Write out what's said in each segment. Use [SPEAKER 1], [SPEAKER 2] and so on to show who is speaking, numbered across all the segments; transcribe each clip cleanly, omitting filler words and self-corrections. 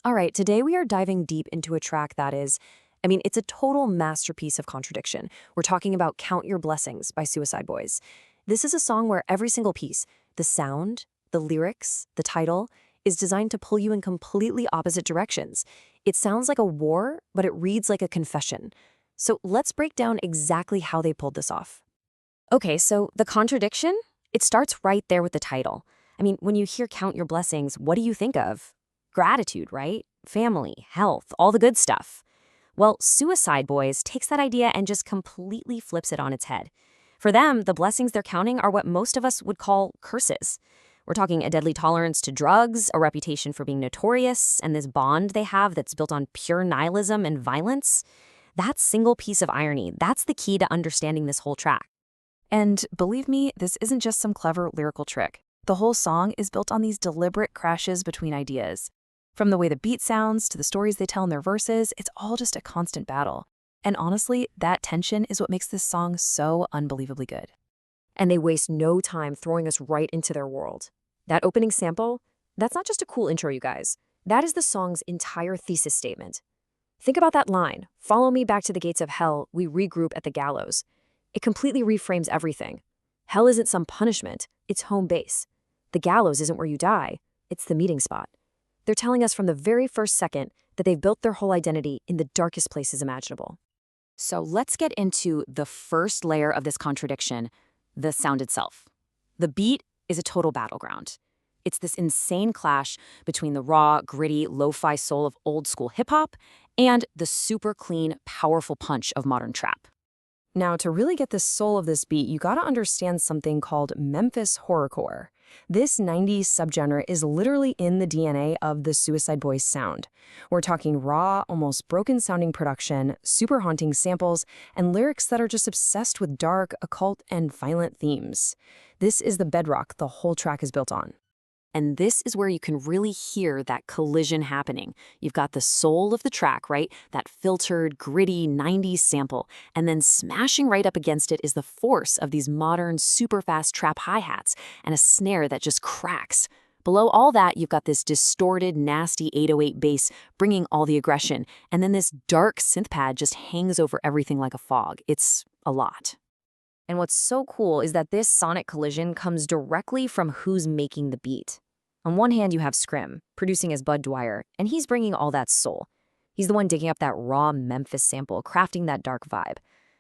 [SPEAKER 1] All right, today we are diving deep into a track that is, it's a total masterpiece of contradiction. We're talking about Count Your Blessings by Suicide Boys. This is a song where every single piece, the sound, the lyrics, the title, is designed to pull you in completely opposite directions. It sounds like a war, but it reads like a confession. So let's break down exactly how they pulled this off. Okay, so the contradiction? It starts right there with the title. When you hear Count Your Blessings, what do you think of? Gratitude, right? Family, health, all the good stuff. Well, Suicide Boys takes that idea and just completely flips it on its head. For them, the blessings they're counting are what most of us would call curses. We're talking a deadly tolerance to drugs, a reputation for being notorious, and this bond they have that's built on pure nihilism and violence. That single piece of irony, that's the key to understanding this whole track.
[SPEAKER 2] And believe me, this isn't just some clever lyrical trick. The whole song is built on these deliberate crashes between ideas. From the way the beat sounds to the stories they tell in their verses, it's all just a constant battle. And honestly, that tension is what makes this song so unbelievably good.
[SPEAKER 1] And they waste no time throwing us right into their world. That opening sample, that's not just a cool intro, you guys. That is the song's entire thesis statement. Think about that line, "Follow me back to the gates of hell, we regroup at the gallows." It completely reframes everything. Hell isn't some punishment, it's home base. The gallows isn't where you die, it's the meeting spot. They're telling us from the very first second that they've built their whole identity in the darkest places imaginable.
[SPEAKER 3] So let's get into the first layer of this contradiction, the sound itself. The beat is a total battleground. It's this insane clash between the raw, gritty, lo-fi soul of old-school hip-hop and the super clean, powerful punch of modern trap.
[SPEAKER 2] Now, to really get the soul of this beat, you gotta understand something called Memphis horrorcore. This 90s subgenre is literally in the DNA of the Suicide Boys sound. We're talking raw, almost broken-sounding production, super haunting samples, and lyrics that are just obsessed with dark, occult, and violent themes. This is the bedrock the whole track is built on.
[SPEAKER 3] And this is where you can really hear that collision happening. You've got the soul of the track, right? That filtered, gritty 90s sample. And then smashing right up against it is the force of these modern, super fast trap hi-hats and a snare that just cracks. Below all that, you've got this distorted, nasty 808 bass bringing all the aggression. And then this dark synth pad just hangs over everything like a fog. It's a lot.
[SPEAKER 1] And what's so cool is that this sonic collision comes directly from who's making the beat. On one hand, you have Scrim, producing as Bud Dwyer, and he's bringing all that soul. He's the one digging up that raw Memphis sample, crafting that dark vibe.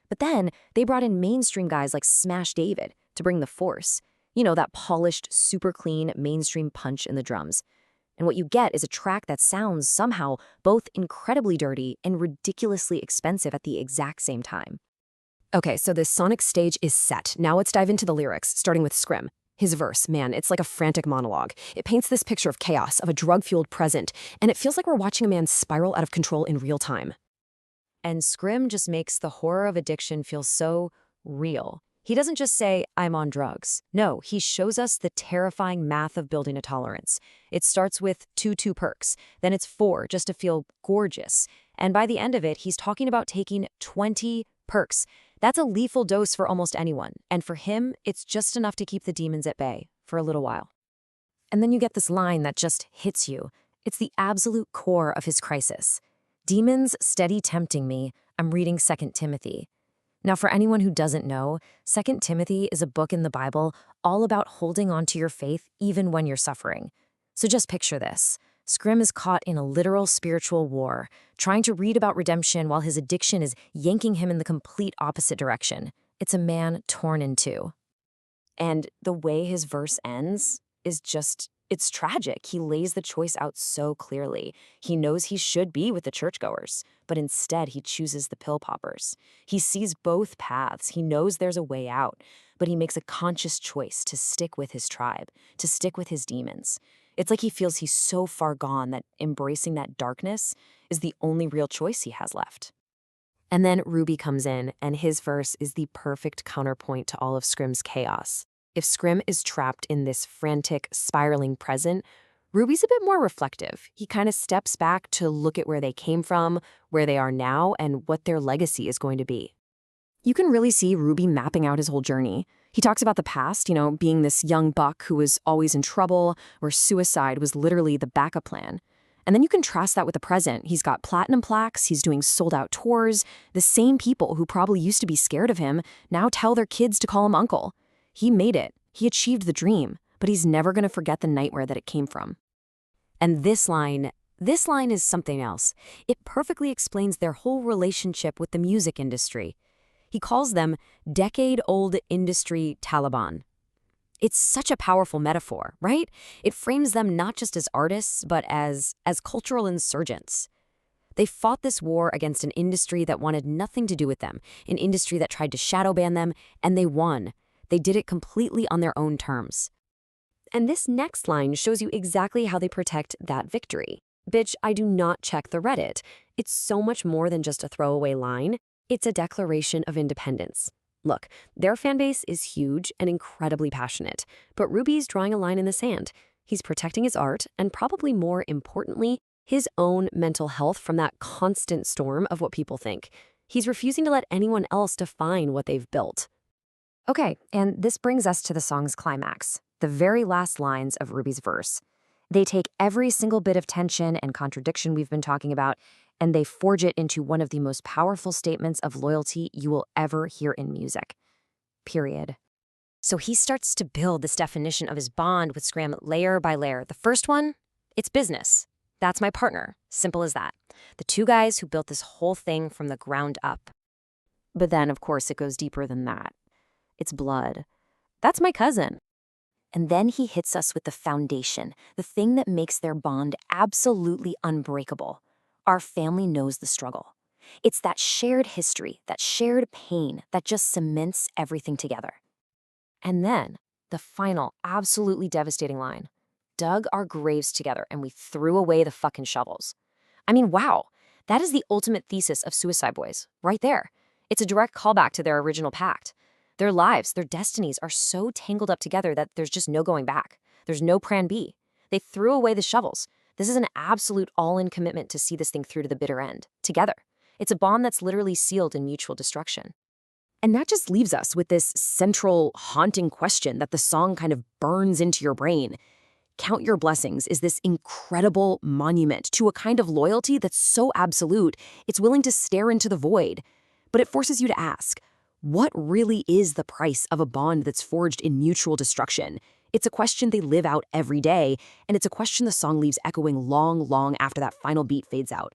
[SPEAKER 1] But then, they brought in mainstream guys like Smash David to bring the force. You know, that polished, super clean, mainstream punch in the drums. And what you get is a track that sounds somehow both incredibly dirty and ridiculously expensive at the exact same time. Okay, so this sonic stage is set. Now let's dive into the lyrics, starting with Scrim. His verse, man, it's like a frantic monologue. It paints this picture of chaos, of a drug-fueled present, and it feels like we're watching a man spiral out of control in real time. And Scrim just makes the horror of addiction feel so real. He doesn't just say, "I'm on drugs." No, he shows us the terrifying math of building a tolerance. It starts with two perks, then it's 4 just to feel gorgeous. And by the end of it, he's talking about taking 20 perks. That's a lethal dose for almost anyone, and for him, it's just enough to keep the demons at bay for a little while. And then you get this line that just hits you. It's the absolute core of his crisis. "Demons steady tempting me, I'm reading 2 Timothy." Now, for anyone who doesn't know, 2 Timothy is a book in the Bible all about holding on to your faith even when you're suffering. So just picture this. Scrim is caught in a literal spiritual war, trying to read about redemption while his addiction is yanking him in the complete opposite direction. It's a man torn in two. And the way his verse ends is just, it's tragic. He lays the choice out so clearly. He knows he should be with the churchgoers, but instead he chooses the pill poppers. He sees both paths. He knows there's a way out, but he makes a conscious choice to stick with his tribe, to stick with his demons. It's like he feels he's so far gone that embracing that darkness is the only real choice he has left. And then Ruby comes in, and his verse is the perfect counterpoint to all of Scrim's chaos. If Scrim is trapped in this frantic, spiraling present, Ruby's a bit more reflective. He kind of steps back to look at where they came from, where they are now, and what their legacy is going to be. You can really see Ruby mapping out his whole journey. He talks about the past, being this young buck who was always in trouble, where suicide was literally the backup plan.
[SPEAKER 3] And then you contrast that with the present. He's got platinum plaques, he's doing sold-out tours. The same people who probably used to be scared of him now tell their kids to call him uncle. He made it. He achieved the dream, but he's never going to forget the nightmare that it came from. And this line is something else. It perfectly explains their whole relationship with the music industry. He calls them decade-old industry Taliban. It's such a powerful metaphor, right? It frames them not just as artists, but as cultural insurgents. They fought this war against an industry that wanted nothing to do with them, an industry that tried to shadow ban them, and they won. They did it completely on their own terms. And this next line shows you exactly how they protect that victory. Bitch, I do not check the Reddit. It's so much more than just a throwaway line. It's a declaration of independence. Look, their fanbase is huge and incredibly passionate, but Ruby's drawing a line in the sand. He's protecting his art and, probably more importantly, his own mental health from that constant storm of what people think. He's refusing to let anyone else define what they've built.
[SPEAKER 1] Okay, and this brings us to the song's climax, the very last lines of Ruby's verse. They take every single bit of tension and contradiction we've been talking about, and they forge it into one of the most powerful statements of loyalty you will ever hear in music. Period. So he starts to build this definition of his bond with Scrim layer by layer. The first one, it's business. That's my partner. Simple as that. The two guys who built this whole thing from the ground up. But then, of course, it goes deeper than that. It's blood. That's my cousin. And then he hits us with the foundation, the thing that makes their bond absolutely unbreakable. Our family knows the struggle. It's that shared history, that shared pain that just cements everything together. And then, the final, absolutely devastating line. Dug our graves together and we threw away the fucking shovels. I mean, wow, that is the ultimate thesis of Suicide Boys, right there. It's a direct callback to their original pact. Their lives, their destinies are so tangled up together that there's just no going back. There's no plan B. They threw away the shovels. This is an absolute all-in commitment to see this thing through to the bitter end, together. It's a bond that's literally sealed in mutual destruction. And that just leaves us with this central, haunting question that the song kind of burns into your brain. Count Your Blessings is this incredible monument to a kind of loyalty that's so absolute, it's willing to stare into the void. But it forces you to ask, what really is the price of a bond that's forged in mutual destruction? It's a question they live out every day, and it's a question the song leaves echoing long, long after that final beat fades out.